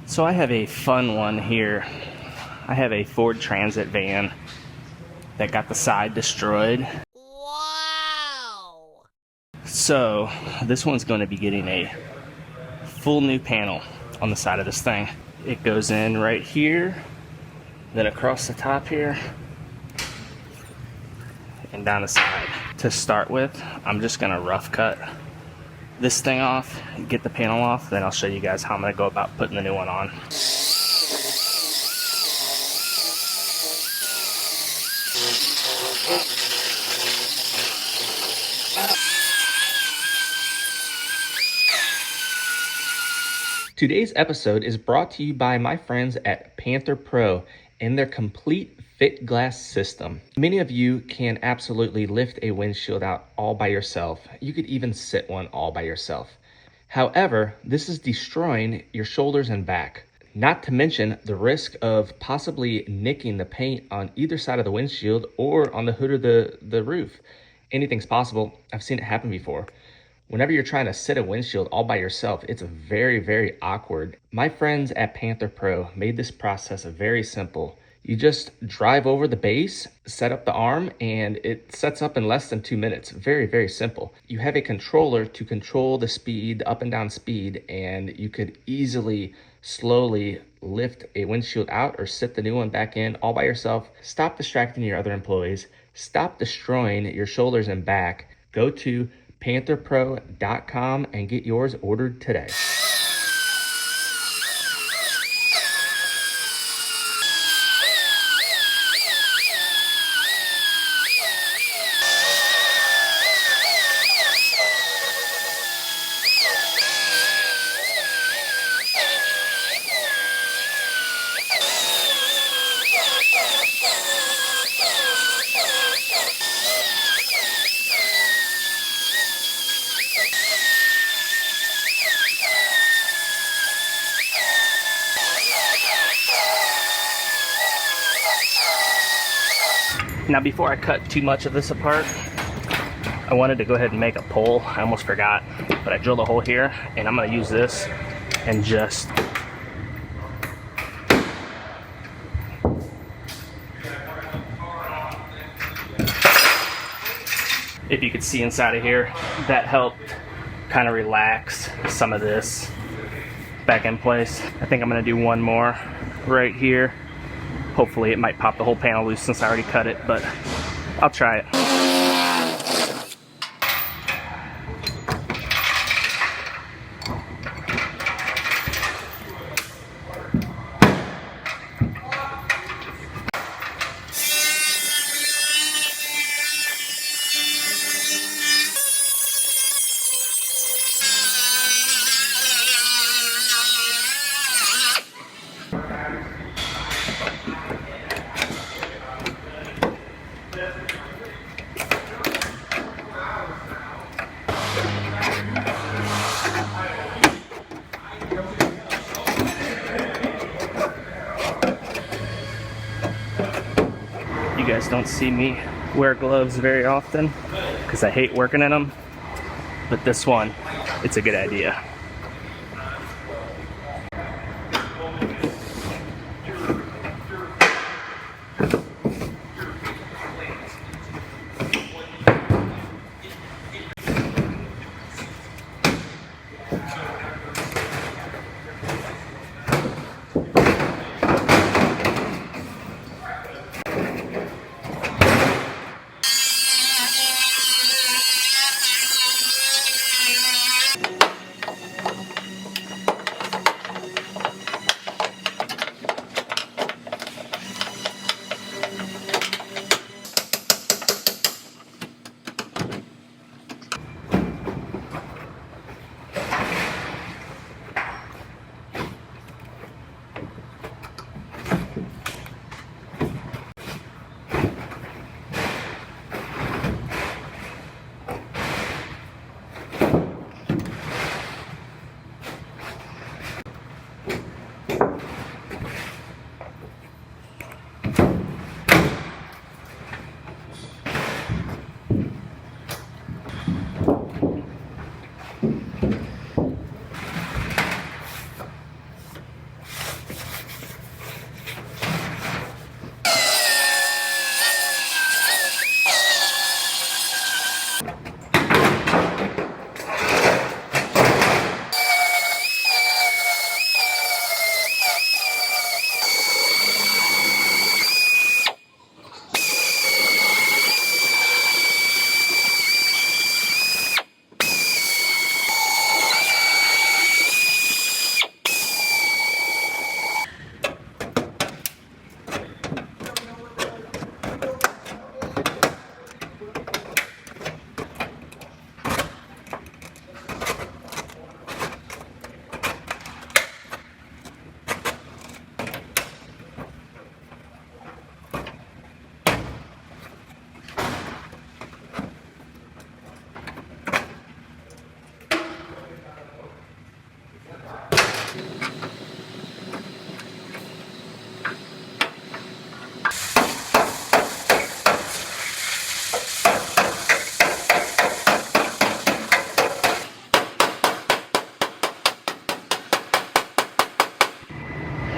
So I have a fun one here. I have a Ford Transit van that got the side destroyed. Wow! So this one's going to be getting a full new panel on the side of this thing. It goes in right here, then across the top here, and down the side. To start with, I'm just going to rough cut this thing off, get the panel off, then I'll show you guys how I'm going to go about putting the new one on. Today's episode is brought to you by my friends at Panther Pro and their complete fit glass system. Many of you can absolutely lift a windshield out all by yourself. You could even sit one all by yourself. However, this is destroying your shoulders and back. Not to mention the risk of possibly nicking the paint on either side of the windshield or on the hood of the roof. Anything's possible. I've seen it happen before. Whenever you're trying to sit a windshield all by yourself, it's very, very awkward. My friends at Panther Pro made this process very simple. You just drive over the base, set up the arm, and it sets up in less than 2 minutes. Very, very simple. You have a controller to control the speed, the up and down speed, and you could easily, slowly lift a windshield out or sit the new one back in all by yourself. Stop distracting your other employees. Stop destroying your shoulders and back. Go to pantherpro.com and get yours ordered today. Now, before I cut too much of this apart, I wanted to go ahead and make a pole. I almost forgot, but I drilled a hole here, and I'm going to use this and just if you could see inside of here, that helped kind of relax some of this back in place. I think I'm going to do one more right here. Hopefully it might pop the whole panel loose since I already cut it, but I'll try it. You guys don't see me wear gloves very often because I hate working in them, but this one, it's a good idea.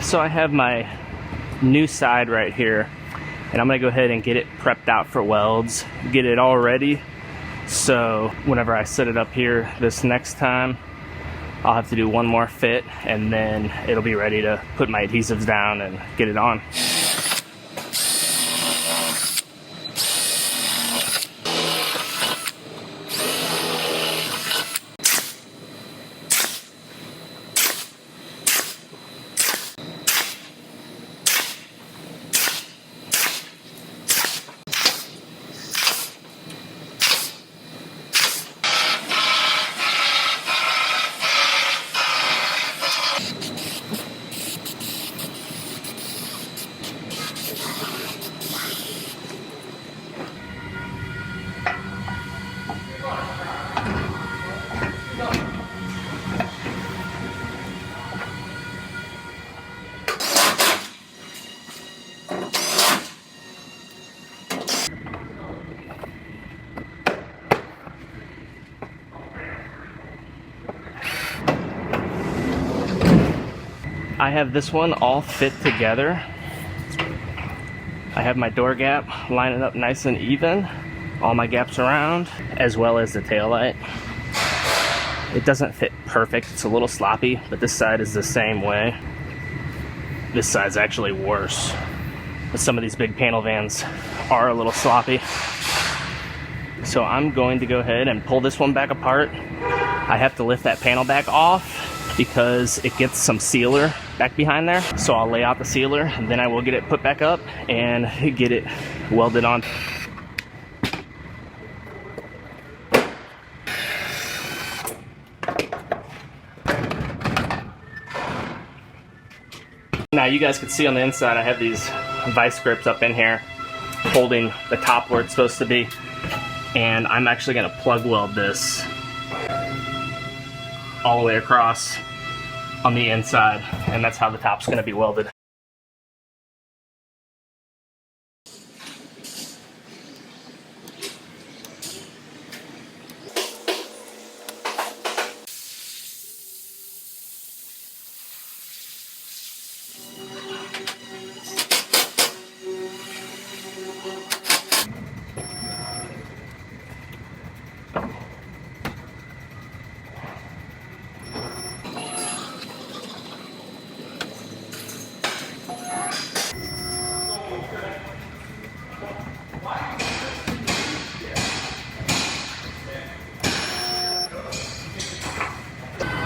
So I have my new side right here, and I'm gonna go ahead and get it prepped out for welds, get it all ready, so whenever I set it up here this next time, I'll have to do one more fit, and then it'll be ready to put my adhesives down and get it on. I have this one all fit together. I have my door gap lining up nice and even, all my gaps around, as well as the taillight. It doesn't fit perfect, it's a little sloppy, but this side is the same way. This side's actually worse. But some of these big panel vans are a little sloppy. So I'm going to go ahead and pull this one back apart. I have to lift that panel back off because it gets some sealer back behind there. So I'll lay out the sealer, and then I will get it put back up and get it welded on. Now you guys can see on the inside I have these vice grips up in here holding the top where it's supposed to be, and I'm actually going to plug weld this all the way across on the inside, and that's how the top's going to be welded.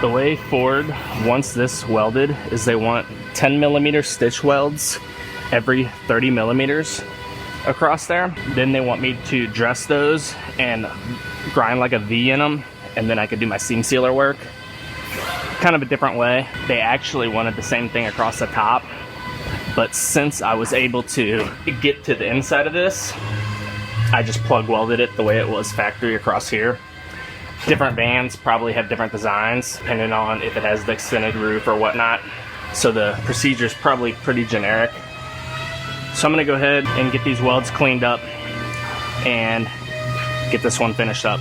The way Ford wants this welded is they want 10mm stitch welds every 30mm across there. Then they want me to dress those and grind like a V in them, and then I could do my seam sealer work. Kind of a different way. They actually wanted the same thing across the top, but since I was able to get to the inside of this, I just plug welded it the way it was factory across here. Different vans probably have different designs depending on if it has the extended roof or whatnot. So the procedure is probably pretty generic. So I'm gonna go ahead and get these welds cleaned up and get this one finished up.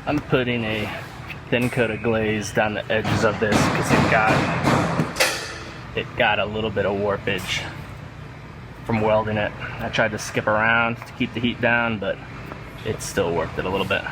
I'm putting a thin coat of glaze down the edges of this because it got a little bit of warpage from welding it. I tried to skip around to keep the heat down, but it still warped it a little bit.